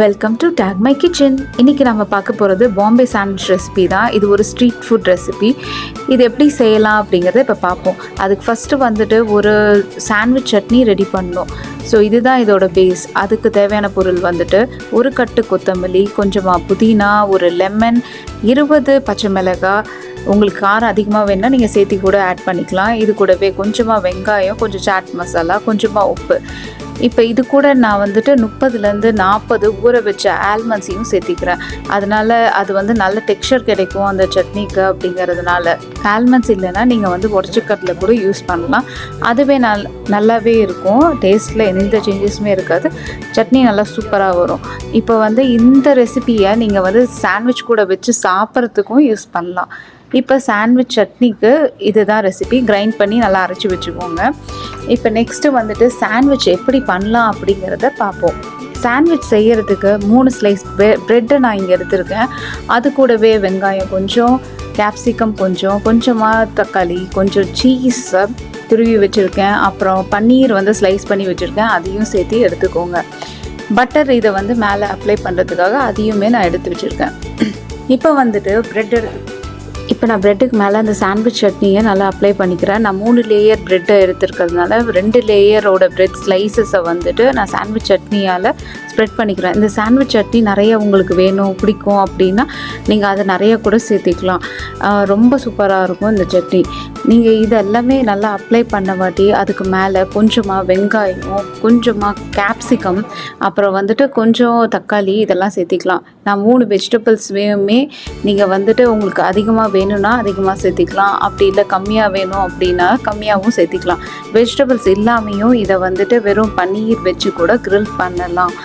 Welcome to take my kitchen. இன்றைக்கி நம்ம பார்க்க போகிறது பாம்பே சாண்ட்விச் ரெசிபி தான். இது ஒரு ஸ்ட்ரீட் ஃபுட் ரெசிபி. இது எப்படி செய்யலாம் அப்படிங்கிறத இப்போ பார்ப்போம். அதுக்கு ஃபஸ்ட்டு வந்துட்டு ஒரு சாண்ட்விச் சட்னி ரெடி பண்ணணும். ஸோ இதுதான் இதோட பேஸ். அதுக்கு தேவையான பொருள் வந்துட்டு ஒரு கட்டு கொத்தமல்லி, கொஞ்சமாக புதினா, ஒரு லெமன், 20 பச்சை மிளகாய். உங்களுக்கு காரம் அதிகமாக வேணுன்னா நீங்கள் சேர்த்தி கூட ஆட் பண்ணிக்கலாம். இது கூடவே கொஞ்சமாக வெங்காயம், கொஞ்சம் சாட் மசாலா, கொஞ்சமாக உப்பு. இப்போ இது கூட நான் வந்துட்டு 30லேருந்து 40 ஊற வச்ச ஆல்மண்ட்ஸையும் சேர்த்திக்கிறேன். அதனால் அது வந்து நல்ல டெக்ஸ்சர் கிடைக்கும் அந்த சட்னிக்கு. அப்படிங்கிறதுனால ஆல்மண்ட்ஸ் இல்லைன்னா நீங்கள் வந்து உடச்சிக்கடல கூட யூஸ் பண்ணலாம். அதுவே நல்லாவே இருக்கும். டேஸ்ட்டில் எந்த சேஞ்சஸுமே இருக்காது. சட்னி நல்லா சூப்பராக வரும். இப்போ வந்து இந்த ரெசிபியை நீங்கள் வந்து சாண்ட்விச் கூட வச்சு சாப்பிட்றதுக்கும் யூஸ் பண்ணலாம். இப்போ சாண்ட்விச் சட்னிக்கு இதுதான் ரெசிபி. கிரைண்ட் பண்ணி நல்லா அரைச்சி வச்சுக்கோங்க. இப்போ நெக்ஸ்ட்டு வந்துட்டு சாண்ட்விச் எப்படி பண்ணலாம் அப்படிங்கிறத பார்ப்போம். சாண்ட்விச் செய்கிறதுக்கு 3 ஸ்லைஸ் ப்ரெட்டை நான் இங்கே எடுத்திருக்கேன். அது கூடவே வெங்காயம் கொஞ்சம், கேப்சிகம் கொஞ்சமாக தக்காளி, கொஞ்சம் சீஸை துருவி வச்சுருக்கேன். அப்புறம் பன்னீர் வந்து ஸ்லைஸ் பண்ணி வச்சுருக்கேன். அதையும் சேர்த்து எடுத்துக்கோங்க. பட்டர் இதை வந்து மேலே அப்ளை பண்ணுறதுக்காக அதையுமே நான் எடுத்து வச்சுருக்கேன். இப்போ வந்துட்டு நான் ப்ரெட்டுக்கு மேலே அந்த சாண்ட்விச் சட்னியை நல்லா அப்ளை பண்ணிக்கிறேன். நான் 3 லேயர் ப்ரெட்டை எடுத்துருக்கிறதுனால 2 லேயரோட ப்ரெட் ஸ்லைஸஸை வந்துட்டு நான் சாண்ட்விச் சட்னியால் ஸ்ப்ரெட் பண்ணிக்கிறேன். இந்த சாண்ட்விச் சட்னி நிறைய உங்களுக்கு வேணும், பிடிக்கும் அப்படின்னா நீங்கள் அதை நிறைய கூட சேர்த்திக்கலாம். ரொம்ப சூப்பராக இருக்கும் இந்த சட்னி. நீங்கள் இது எல்லாமே நல்லா அப்ளை பண்ண வாட்டி அதுக்கு மேலே கொஞ்சமாக வெங்காயம், கொஞ்சமாக கேப்சிகம், அப்புறம் வந்துட்டு கொஞ்சம் தக்காளி இதெல்லாம் சேர்த்திக்கலாம். நான் 3 வெஜிடபிள்ஸ்மே நீங்கள் வந்துட்டு உங்களுக்கு அதிகமாக வேணும்னா அதிகமாக சேர்த்திக்கலாம். அப்படி இல்லை கம்மியாக வேணும் அப்படின்னா கம்மியாகவும் சேர்த்திக்கலாம். வெஜிடபிள்ஸ் இல்லாமையும் இதை வந்துட்டு வெறும் பன்னீர் வச்சு கூட கிரில் பண்ணலாம்.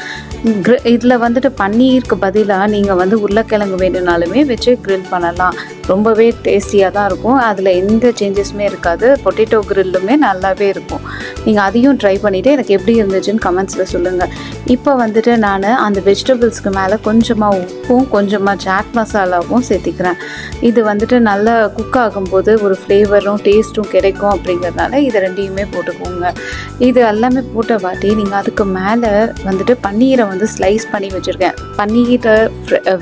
இதில் வந்துட்டு பன்னீருக்கு பதிலாக நீங்கள் வந்து உருளைக்கிழங்கு வேணும்னாலுமே வச்சு கிரில் பண்ணலாம். ரொம்பவே டேஸ்டியாக தான் இருக்கும். அதில் எந்த சேஞ்சஸுமே இருக்காது. பொட்டேட்டோ கிரில்லுமே நல்லாவே இருக்கும். நீங்கள் அதையும் ட்ரை பண்ணிவிட்டு எனக்கு எப்படி இருந்துச்சுன்னு கமெண்ட்ஸில் சொல்லுங்கள். இப்போ வந்துட்டு நான் அந்த வெஜிடபிள்ஸ்க்கு மேலே கொஞ்சமாக உப்பும் கொஞ்சமாக சாட் மசாலாவும் சேர்த்திக்கிறேன். இது வந்துட்டு நல்லா குக் ஆகும்போது ஒரு ஃப்ளேவரும் டேஸ்ட்டும் கிடைக்கும். அப்படிங்கிறதுனால இதை 2யுமே போட்டுக்கோங்க. இது எல்லாமே போட்ட வாட்டி நீங்கள் அதுக்கு மேலே வந்துட்டு பன்னீரை வந்து ஸ்லைஸ் பண்ணி வச்சுருக்கேன். பன்னீரை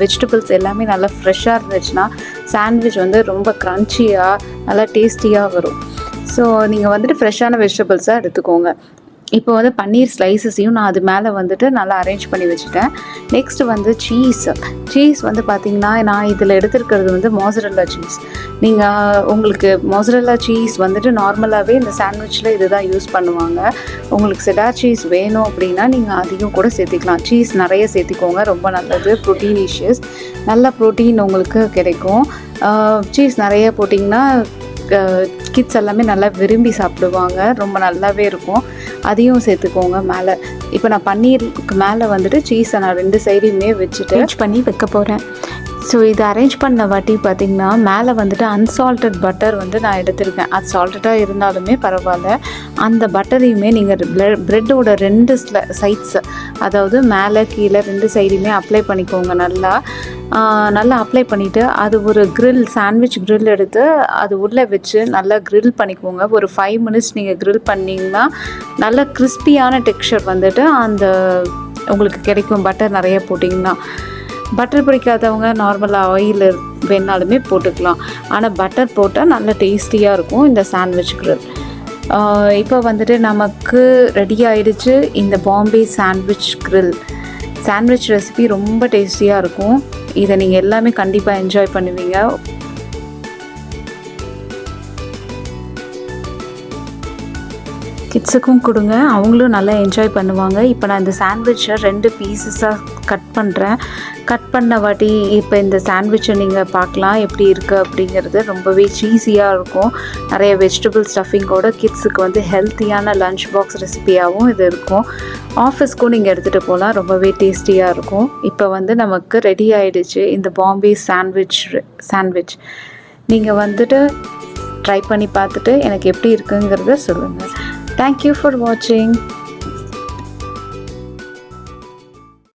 வெஜிடபிள்ஸ் எல்லாமே நல்லா ஃப்ரெஷ்ஷாக இருந்துச்சுன்னா சாண்ட்விச் வந்து ரொம்ப க்ரன்ச்சியாக நல்லா டேஸ்டியாக வரும். ஸோ நீங்கள் வந்துட்டு ஃப்ரெஷ்ஷான வெஜிடபிள்ஸாக எடுத்துக்கோங்க. இப்போ வந்து பன்னீர் ஸ்லைசஸையும் நான் அது மேலே வந்துட்டு நல்லா அரேஞ்ச் பண்ணி வச்சுட்டேன். நெக்ஸ்ட்டு வந்து சீஸ் வந்து பார்த்திங்கன்னா நான் இதில் எடுத்துருக்கிறது வந்து மோசரெல்லா சீஸ். நீங்கள் உங்களுக்கு மோசரெல்லா சீஸ் வந்துட்டு நார்மலாகவே இந்த சாண்ட்விச்சில் இது தான் யூஸ் பண்ணுவாங்க. உங்களுக்கு செடார் சீஸ் வேணும் அப்படின்னா நீங்கள் அதையும் கூட சேர்த்திக்கலாம். சீஸ் நிறைய சேர்த்திக்கோங்க, ரொம்ப நல்லது. ப்ரோட்டீனிஷியஸ், நல்ல ப்ரோட்டீன் உங்களுக்கு கிடைக்கும். சீஸ் நிறைய போட்டிங்கன்னா கிட்ஸ் எல்லாமே நல்லா விரும்பி சாப்பிடுவாங்க. ரொம்ப நல்லாவே இருக்கும். அதையும் சேர்த்துக்கோங்க மேலே. இப்போ நான் பன்னீருக்கு மேலே வந்துட்டு சீஸை நான் 2 சைடையுமே வச்சுட்டு அரேஞ்ச் பண்ணி வைக்க போகிறேன். ஸோ இது அரேஞ்ச் பண்ண வாட்டி பார்த்திங்கன்னா மேலே வந்துட்டு அன்சால்ட்டட் பட்டர் வந்து நான் எடுத்திருக்கேன். அது சால்ட்டடாக இருந்தாலுமே பரவாயில்ல. அந்த பட்டரையுமே நீங்கள் ப்ரெட்டோட 2 சைட்ஸ், அதாவது மேலே கீழே 2 சைடையுமே அப்ளை பண்ணிக்கோங்க. நல்லா அப்ளை பண்ணிவிட்டு அது ஒரு சாண்ட்விச் க்ரில் எடுத்து அது உள்ளே வச்சு நல்லா க்ரில் பண்ணிக்கோங்க. ஒரு 5 மினிட்ஸ் நீங்கள் க்ரில் பண்ணிங்கன்னா நல்ல கிறிஸ்பியான டெக்ஸ்சர் வந்துட்டு அந்த உங்களுக்கு கிடைக்கும். பட்டர் நிறைய போட்டிங்கன்னா. பட்டர் பிடிக்காதவங்க நார்மலாக ஆயில் வேணாலுமே போட்டுக்கலாம். ஆனால் பட்டர் போட்டால் நல்ல டேஸ்டியாக இருக்கும் இந்த சாண்ட்விச் க்ரில். இப்போ வந்துட்டு நமக்கு ரெடி ஆகிடுச்சு இந்த Bombay sandwich grill. Sandwich recipe ரொம்ப டேஸ்டியாக இருக்கும். இதை நீங்கள் எல்லாமே கண்டிப்பாக என்ஜாய் பண்ணுவீங்க. கிட்ஸுக்கும் கொடுங்க, அவங்களும் நல்லா என்ஜாய் பண்ணுவாங்க. இப்போ நான் இந்த சாண்ட்விச்சை 2 பீசஸாக கட் பண்ணுறேன். கட் பண்ண வாட்டி இப்போ இந்த சாண்ட்விச்சை நீங்கள் பார்க்கலாம் எப்படி இருக்குது அப்படிங்கிறது. ரொம்பவே சீஸியாக இருக்கும். நிறைய வெஜிடபிள் ஸ்டஃபிங்கோட கிட்ஸுக்கு வந்து ஹெல்த்தியான லன்ச் பாக்ஸ் ரெசிபியாகவும் இது இருக்கும். ஆஃபீஸ்க்கும் நீங்கள் எடுத்துகிட்டு போகலாம். ரொம்பவே டேஸ்டியாக இருக்கும். இப்போ வந்து நமக்கு ரெடி ஆகிடுச்சு இந்த பாம்பே சாண்ட்விச். நீங்கள் வந்துட்டு ட்ரை பண்ணி பார்த்துட்டு எனக்கு எப்படி இருக்குங்கிறத சொல்லுங்கள். Thank you for watching.